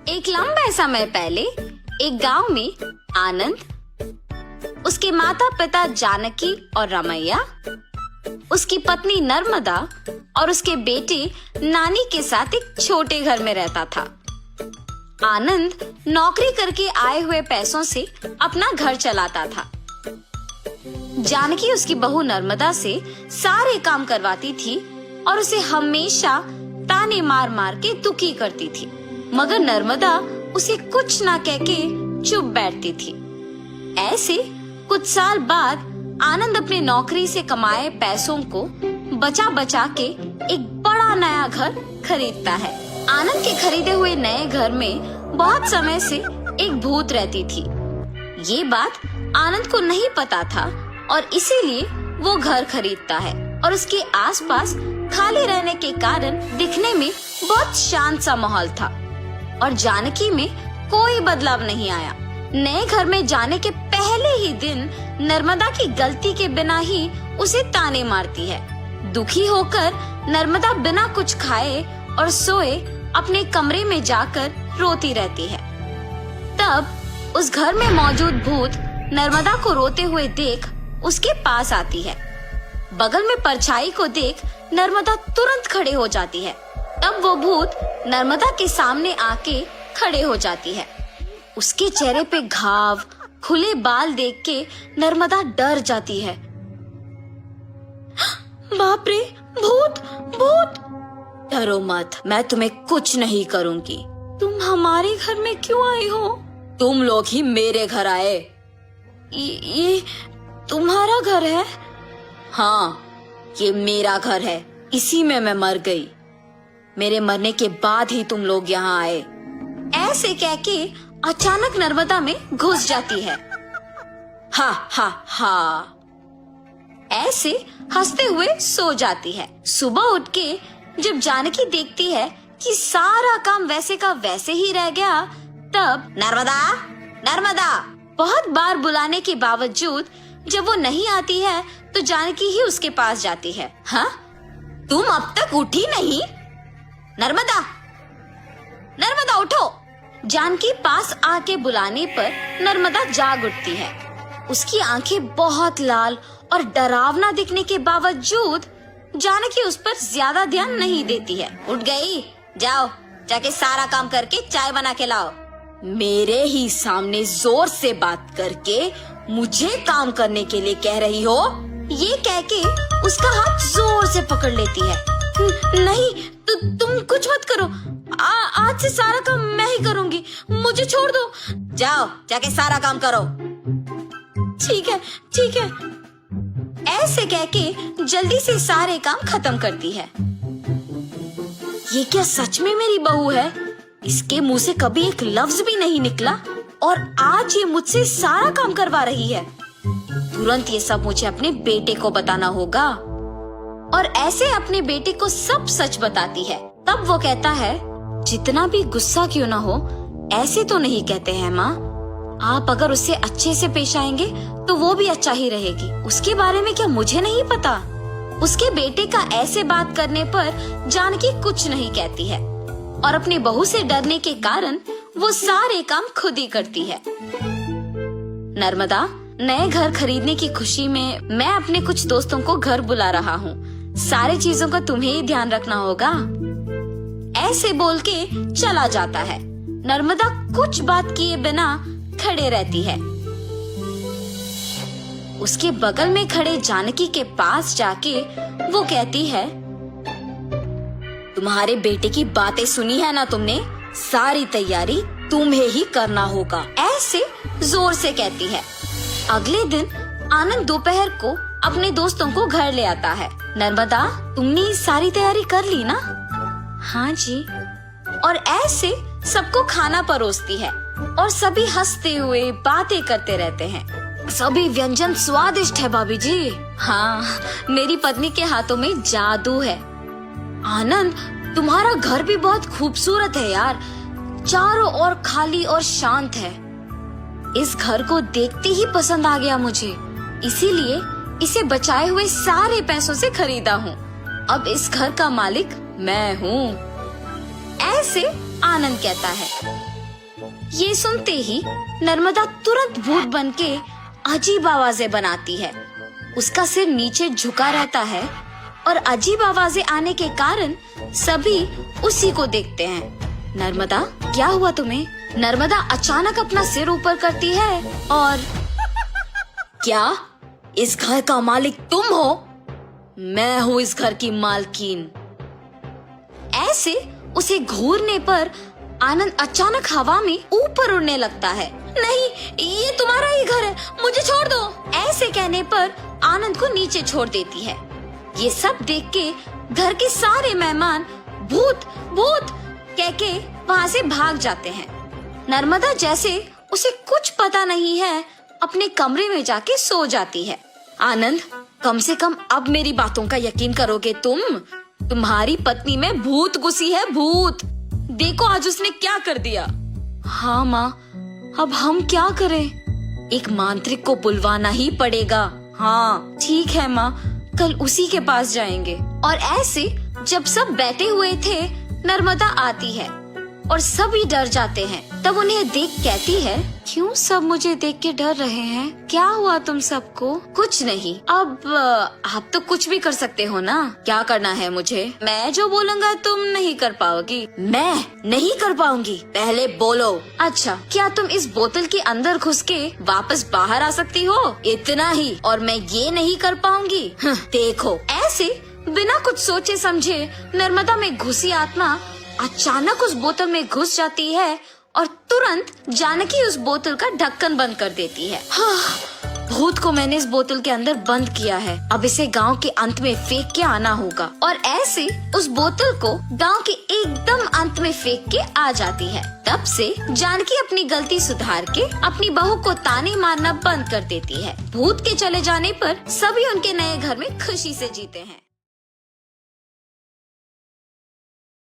एक लंबे समय पहले एक गांव में आनंद, उसके माता पिता जानकी और रामैया, उसकी पत्नी नर्मदा और उसके बेटे नानी के साथ एक छोटे घर में रहता था। आनंद नौकरी करके आए हुए पैसों से अपना घर चलाता था। जानकी उसकी बहू नर्मदा से सारे काम करवाती थी और उसे हमेशा ताने मार मार के दुखी करती थी, मगर नर्मदा उसे कुछ ना कह के चुप बैठती थी। ऐसे कुछ साल बाद आनंद अपने नौकरी से कमाए पैसों को बचा बचा के एक बड़ा नया घर खरीदता है। आनंद के खरीदे हुए नए घर में बहुत समय से एक भूत रहती थी। ये बात आनंद को नहीं पता था और इसीलिए वो घर खरीदता है और उसके आसपास खाली रहने के कारण दिखने में बहुत शांत सा माहौल था और जानकी में कोई बदलाव नहीं आया। नए घर में जाने के पहले ही दिन नर्मदा की गलती के बिना ही उसे ताने मारती है। दुखी होकर नर्मदा बिना कुछ खाए और सोए अपने कमरे में जाकर रोती रहती है। तब उस घर में मौजूद भूत नर्मदा को रोते हुए देख उसके पास आती है। बगल में परछाई को देख नर्मदा तुरंत खड़े हो जाती है। तब वो भूत नर्मदा के सामने आके खड़े हो जाती है। उसके चेहरे पे घाव, खुले बाल देख के नर्मदा डर जाती है। बाप रे, भूत भूत! डरो मत, मैं तुम्हें कुछ नहीं करूंगी। तुम हमारे घर में क्यों आए हो? तुम लोग ही मेरे घर आए। ये तुम्हारा घर है? हाँ, ये मेरा घर है। इसी में मैं मर गई। मेरे मरने के बाद ही तुम लोग यहाँ आए। ऐसे कह के अचानक नर्मदा में घुस जाती है। हा हा हा, ऐसे हंसते हुए सो जाती है। सुबह उठ के जब जानकी देखती है कि सारा काम वैसे का वैसे ही रह गया, तब नर्मदा नर्मदा बहुत बार बुलाने के बावजूद जब वो नहीं आती है तो जानकी ही उसके पास जाती है। हाँ, तुम अब तक उठी नहीं? नर्मदा नर्मदा उठो! जानकी पास आके बुलाने पर नर्मदा जाग उठती है। उसकी आंखें बहुत लाल और डरावना दिखने के बावजूद जानकी उस पर ज्यादा ध्यान नहीं देती है। उठ गई? जाओ, जाके सारा काम करके चाय बना के लाओ। मेरे ही सामने जोर से बात करके मुझे काम करने के लिए कह रही हो? ये कह के उसका हाथ जोर से पकड़ लेती है। नहीं, तुम कुछ मत करो। आज से सारा काम मैं ही करूंगी, मुझे छोड़ दो। जाओ, जाके सारा काम करो। ठीक है, ठीक है। ऐसे कह के जल्दी से सारे काम खत्म करती है। ये क्या सच में मेरी बहू है? इसके मुंह से कभी एक लफ्ज भी नहीं निकला और आज ये मुझसे सारा काम करवा रही है। तुरंत ये सब मुझे अपने बेटे को बताना होगा। और ऐसे अपने बेटे को सब सच बताती है। तब वो कहता है, जितना भी गुस्सा क्यों ना हो, ऐसे तो नहीं कहते हैं माँ। आप अगर उससे अच्छे से पेश आएंगे तो वो भी अच्छा ही रहेगी। उसके बारे में क्या मुझे नहीं पता? उसके बेटे का ऐसे बात करने पर जानकी कुछ नहीं कहती है और अपनी बहू से डरने के कारण वो सारे काम खुद ही करती है। नर्मदा, नए घर खरीदने की खुशी में मैं अपने कुछ दोस्तों को घर बुला रहा हूँ। सारी चीजों का तुम्हें ही ध्यान रखना होगा। ऐसे बोल के चला जाता है। नर्मदा कुछ बात किए बिना खड़े रहती है। उसके बगल में खड़े जानकी के पास जाके वो कहती है, तुम्हारे बेटे की बातें सुनी है ना तुमने? सारी तैयारी तुम्हें ही करना होगा। ऐसे जोर से कहती है। अगले दिन आनंद दोपहर को अपने दोस्तों को घर ले आता है। नर्मदा, तुमने सारी तैयारी कर ली ना? हाँ जी। और ऐसे सबको खाना परोसती है और सभी हंसते हुए बातें करते रहते हैं। सभी व्यंजन स्वादिष्ट है भाभी जी। हाँ, मेरी पत्नी के हाथों में जादू है। आनंद, तुम्हारा घर भी बहुत खूबसूरत है यार। चारों ओर खाली और शांत है। इस घर को देखते ही पसंद आ गया मुझे, इसीलिए इसे बचाए हुए सारे पैसों से खरीदा हूँ। अब इस घर का मालिक मैं हूँ। ऐसे आनंद कहता है। ये सुनते ही नर्मदा तुरंत भूत बनके अजीब आवाजें बनाती है। उसका सिर नीचे झुका रहता है और अजीब आवाजें आने के कारण सभी उसी को देखते हैं। नर्मदा, क्या हुआ तुम्हें? नर्मदा अचानक अपना सिर ऊपर करती है और क्या इस घर का मालिक तुम हो? मैं हूँ इस घर की मालकिन। ऐसे उसे घूरने पर आनंद अचानक हवा में ऊपर उड़ने लगता है। नहीं, ये तुम्हारा ही घर है, मुझे छोड़ दो। ऐसे कहने पर आनंद को नीचे छोड़ देती है। ये सब देख के घर के सारे मेहमान भूत भूत कह के वहाँ से भाग जाते हैं। नर्मदा जैसे उसे कुछ पता नहीं है अपने कमरे में जाके सो जाती है। आनंद, कम से कम अब मेरी बातों का यकीन करोगे तुम? तुम्हारी पत्नी में भूत घुसी है, भूत। देखो आज उसने क्या कर दिया। हाँ माँ, अब हम क्या करें? एक मांत्रिक को बुलवाना ही पड़ेगा। हाँ ठीक है माँ, कल उसी के पास जाएंगे। और ऐसे जब सब बैठे हुए थे, नर्मदा आती है और सभी डर जाते हैं। तब उन्हें देख कहती है, क्यों सब मुझे देख के डर रहे हैं? क्या हुआ तुम सबको? कुछ नहीं। अब आप तो कुछ भी कर सकते हो ना। क्या करना है मुझे? मैं जो बोलूँगा तुम नहीं कर पाओगी। मैं नहीं कर पाऊंगी? पहले बोलो। अच्छा, क्या तुम इस बोतल के अंदर घुस के वापस बाहर आ सकती हो? इतना ही, और मैं ये नहीं कर पाऊंगी? देखो। ऐसे बिना कुछ सोचे समझे नर्मदा में घुसी आत्मा अचानक उस बोतल में घुस जाती है और तुरंत जानकी उस बोतल का ढक्कन बंद कर देती है। भूत को मैंने इस बोतल के अंदर बंद किया है, अब इसे गांव के अंत में फेंक के आना होगा। और ऐसे उस बोतल को गांव के एकदम अंत में फेंक के आ जाती है। तब से जानकी अपनी गलती सुधार के अपनी बहू को ताने मारना बंद कर देती है। भूत के चले जाने पर सभी उनके नए घर में खुशी से जीते हैं।